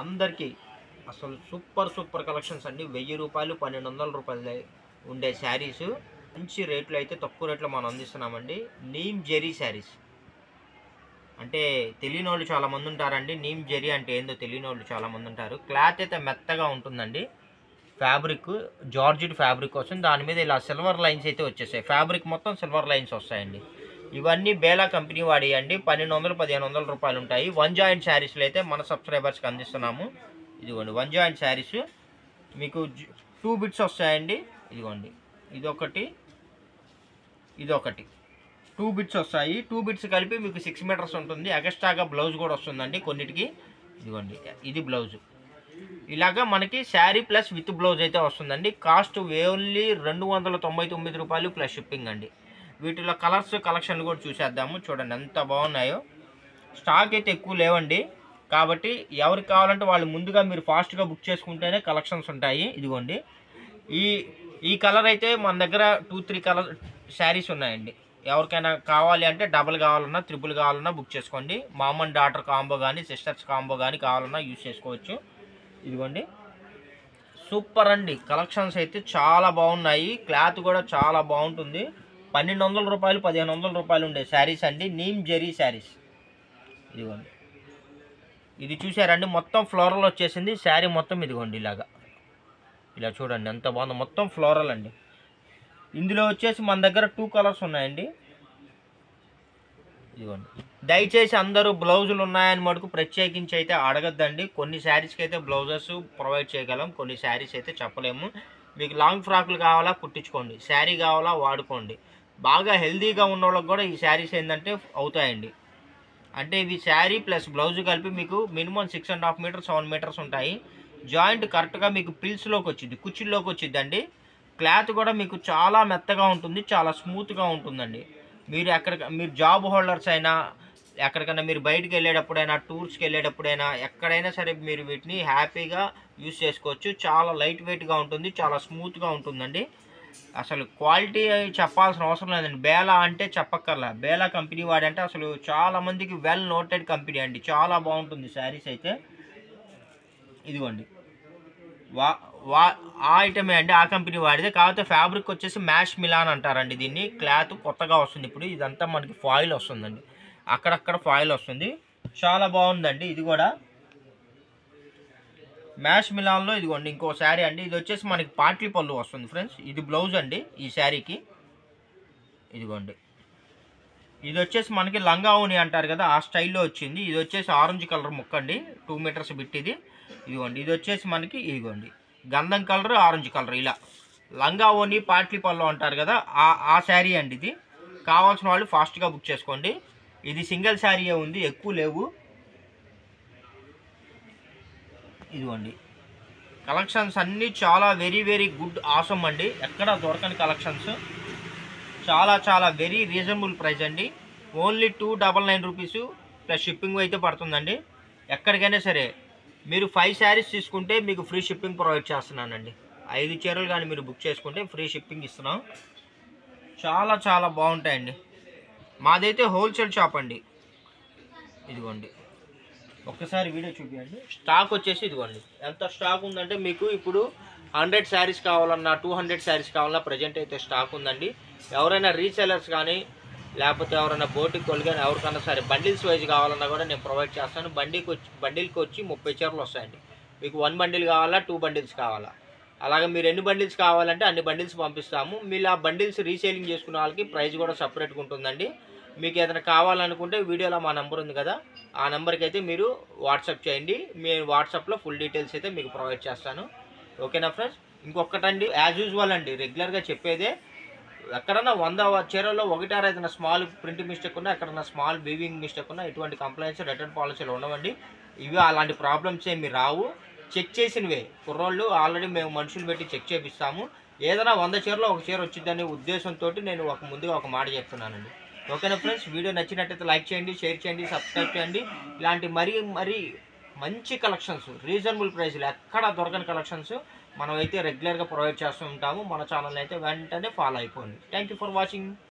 అందరికీ అసలు super super collections అండి. 1000 రూపాయలు 1200 రూపాయలు ఉండే శారీస్ మంచి రేట్లో అయితే తక్కువ రేట్లో మనం అందిస్తున్నామండి. నీమ్ జెరీ శారీస్ అంటే తెలియని వాళ్ళు చాలామంది ఉంటారండి. నీమ్ జెరీ అంటే ఏందో తెలియని వాళ్ళు చాలామంది ఉంటారు. క్లాత్ అయితే మెత్తగా ఉంటుందండి. ఫ్యాబ్రిక్ జార్జెట్ ఫ్యాబ్రిక్ వస్తుంది. దాని మీద ఇలా సిల్వర్ లైన్స్ అయితే వచ్చేసాయి. ఫ్యాబ్రిక్ మొత్తం సిల్వర్ లైన్స్ వస్తాయండి. ఇవన్నీ బేలా కంపెనీ వాడియండి. 1200 1500 రూపాయలు ఉంటాయి. వన్ జాయింట్ శారీస్లో అయితే మన సబ్స్క్రైబర్స్కి అందిస్తున్నాము. ఇదిగోండి వన్ జాయింట్ శారీస్ మీకు 2 బిట్స్ వస్తాయండి. ఇదిగోండి ఇదొకటి ఇదొకటి 2 బిట్స్ వస్తాయి. 2 బిట్స్ కలిపి మీకు 6 మీటర్స్ ఉంటుంది. ఎక్స్ట్రాగా బ్లౌజ్ కూడా వస్తుందండి కొన్నిటికి. ఇదిగోండి ఇది బ్లౌజు. ఇలాగా మనకి శారీ ప్లస్ విత్ బ్లౌజ్ అయితే వస్తుందండి. కాస్ట్ ఓన్లీ 299 రూపాయలు ప్లస్ షిప్పింగ్ అండి. వీటిలో కలర్స్ కలెక్షన్లు కూడా చూసేద్దాము. చూడండి ఎంత బాగున్నాయో. స్టాక్ అయితే ఎక్కువ లేవండి. కాబట్టి ఎవరికి కావాలంటే వాళ్ళు ముందుగా మీరు ఫాస్ట్గా బుక్ చేసుకుంటేనే కలెక్షన్స్ ఉంటాయి. ఇదిగోండి ఈ కలర్ అయితే మన దగ్గర 2-3 కలర్ శారీస్ ఉన్నాయండి. ఎవరికైనా కావాలి అంటే డబుల్ కావాలన్నా ట్రిపుల్ కావాలన్నా బుక్ చేసుకోండి. మామ్ అండ్ డాటర్ కాంబో కానీ సిస్టర్స్ కాంబో కానీ కావాలన్నా యూజ్ చేసుకోవచ్చు. ఇదిగోండి సూపర్ అండి. కలెక్షన్స్ అయితే చాలా బాగున్నాయి. క్లాత్ కూడా చాలా బాగుంటుంది. 1200 రూపాయలు 1500 రూపాయలు ఉండే శారీస్ అండి. నీమ్ జెరీ శారీస్. ఇదిగోండి ఇది చూసారండి మొత్తం ఫ్లోరల్ వచ్చేసింది. శారీ మొత్తం ఇదిగోండి ఇలా చూడండి ఎంత బాగుందో. మొత్తం ఫ్లోరల్ అండి. ఇందులో వచ్చేసి మన దగ్గర 2 కలర్స్ ఉన్నాయండి. ఇదిగోండి దయచేసి అందరూ బ్లౌజులు ఉన్నాయని మటుకు ప్రత్యేకించి అయితే అడగద్దండి. కొన్ని శారీస్కి అయితే బ్లౌజెస్ ప్రొవైడ్ చేయగలం, కొన్ని శారీస్ అయితే చెప్పలేము. మీకు లాంగ్ ఫ్రాకులు కావాలా కుట్టించుకోండి, శారీ కావాలా వాడుకోండి. బాగా హెల్దీగా ఉన్న వాళ్ళకి కూడా ఈ శారీస్ ఏంటంటే అవుతాయండి. అంటే ఇవి శారీ ప్లస్ బ్లౌజ్ కలిపి మీకు మినిమం 6.5 మీటర్స్ 7 మీటర్స్ ఉంటాయి. జాయింట్ కరెక్ట్గా మీకు పిల్స్లోకి వచ్చింది, కుచ్చిల్లోకి వచ్చిందండి. క్లాత్ కూడా మీకు చాలా మెత్తగా ఉంటుంది, చాలా స్మూత్గా ఉంటుందండి. మీరు జాబ్ హోల్డర్స్ అయినా ఎక్కడికైనా మీరు బయటకు వెళ్ళేటప్పుడైనా టూర్స్కి వెళ్ళేటప్పుడైనా ఎక్కడైనా సరే మీరు వీటిని హ్యాపీగా యూజ్ చేసుకోవచ్చు. చాలా లైట్ వెయిట్గా ఉంటుంది, చాలా స్మూత్గా ఉంటుందండి. అసలు క్వాలిటీ చెప్పాల్సిన అవసరం లేదండి. బేలా అంటే చెప్పక్కర్లా. బేలా కంపెనీ వాడంటే అసలు చాలామందికి వెల్ నోటెడ్ కంపెనీ అండి. చాలా బాగుంటుంది శారీస్ అయితే. ఇదిగోండి ఆ ఐటమే అండి, ఆ కంపెనీ వాడిదే. కాకపోతే ఫ్యాబ్రిక్ వచ్చేసి మ్యాష్ మిలాన్ అంటారండి దీన్ని. క్లాత్ కొత్తగా వస్తుంది ఇప్పుడు. ఇదంతా మనకి ఫాయిల్ వస్తుందండి, అక్కడక్కడ ఫాయిల్ వస్తుంది. చాలా బాగుందండి. ఇది కూడా మ్యాష్ మిలాన్లో ఇదిగోండి ఇంకో శారీ అండి. ఇది వచ్చేసి మనకి పాట్లీ పళ్ళు వస్తుంది ఫ్రెండ్స్. ఇది బ్లౌజ్ అండి ఈ శారీకి. ఇదిగోండి ఇది వచ్చేసి మనకి లంగా ఓని అంటారు కదా, ఆ స్టైల్లో వచ్చింది. ఇది వచ్చేసి ఆరెంజ్ కలర్ ముక్క అండి, 2 మీటర్స్ బిట్ ఇది. ఇదిగోండి ఇది వచ్చేసి మనకి ఇదిగోండి గంధం కలర్ ఆరెంజ్ కలర్ ఇలా లంగా ఓని పాట్లీ పళ్ళు అంటారు కదా, ఆ శారీ అండి ఇది. కావాల్సిన వాళ్ళు ఫాస్ట్గా బుక్ చేసుకోండి. ఇది సింగిల్ శారీయే ఉంది, ఎక్కువ లేవు. ఇదిగోండి కలెక్షన్స్ అన్నీ చాలా వెరీ వెరీ గుడ్ ఆసమ్ అండి. ఎక్కడ దొరకని కలెక్షన్స్. చాలా వెరీ రీజనబుల్ ప్రైస్ అండి. ఓన్లీ 299 రూపీస్ ప్లస్ షిప్పింగ్ అయితే పడుతుందండి. ఎక్కడికైనా సరే మీరు 5 శారీస్ తీసుకుంటే మీకు ఫ్రీ షిప్పింగ్ ప్రొవైడ్ చేస్తున్నానండి. 5 చీరలు కానీ మీరు బుక్ చేసుకుంటే ఫ్రీ షిప్పింగ్ ఇస్తున్నాం. చాలా బాగుంటాయండి. మాదైతే హోల్సేల్ షాప్ అండి. ఇదిగోండి ఒక్కసారి వీడియో చూపించండి. స్టాక్ వచ్చేసి ఇదిగోండి ఎంత స్టాక్ ఉందంటే మీకు ఇప్పుడు 100 శారీస్ కావాలన్నా 200 శారీస్ కావాలన్నా ప్రజెంట్ అయితే స్టాక్ ఉందండి. ఎవరైనా రీసెలర్స్ కానీ లేకపోతే ఎవరైనా బోటిక్ వాళ్ళు కానీ ఎవరికైనా సరే బండిల్స్ వైజ్ కావాలన్నా కూడా నేను ప్రొవైడ్ చేస్తాను. బండిల్కి వచ్చి 30 చీరలు వస్తాయండి. మీకు 1 బండిల్ కావాలా 2 బండిల్స్ కావాలా, అలాగే మీరు ఎన్ని బండిల్స్ కావాలంటే అన్ని బండిల్స్ పంపిస్తాము. మీరు ఆ బండిల్స్ రీసేలింగ్ చేసుకునే వాళ్ళకి ప్రైస్ కూడా సపరేట్గా ఉంటుందండి. మీకు ఏదైనా కావాలనుకుంటే వీడియోలో మా నెంబర్ ఉంది కదా, ఆ నెంబర్కి అయితే మీరు వాట్సాప్ చేయండి. నేను వాట్సాప్లో ఫుల్ డీటెయిల్స్ అయితే మీకు ప్రొవైడ్ చేస్తాను. ఓకేనా ఫ్రెండ్స్. ఇంకొకటండి, యాజ్ యూజువల్ అండి రెగ్యులర్గా చెప్పేదే, ఎక్కడన్నా 100 చీరల్లో 1 ఏదైనా స్మాల్ ప్రింట్ మిస్టేక్ ఉన్నా, ఎక్కడన్నా స్మాల్ వీవింగ్ మిస్టేక్ ఉన్నా ఎటువంటి కంప్లైంట్స్ రిటర్న్ పాలసీలు ఉండవండి. ఇవి అలాంటి ప్రాబ్లమ్స్ ఏమి రావు. చెక్ చేసినవే కుర్రోళ్ళు ఆల్రెడీ మేము మనుషులు పెట్టి చెక్ చేపిస్తాము. ఏదైనా 100 చీరలో 1 చీర వచ్చిందనే ఉద్దేశంతో నేను ముందుగా ఒక మాట చెప్తున్నానండి. ఓకేనా ఫ్రెండ్స్. వీడియో నచ్చినట్టయితే లైక్ చేయండి, షేర్ చేయండి, సబ్స్క్రైబ్ చేయండి. ఇలాంటి మరీ మంచి కలెక్షన్స్ రీజనబుల్ ప్రైస్లో ఎక్కడ దొరకని కలెక్షన్స్ మనం అయితే రెగ్యులర్గా ప్రొవైడ్ చేస్తూ ఉంటాము. మన ఛానల్ అయితే వెంటనే ఫాలో అయిపోండి. Thank you for watching.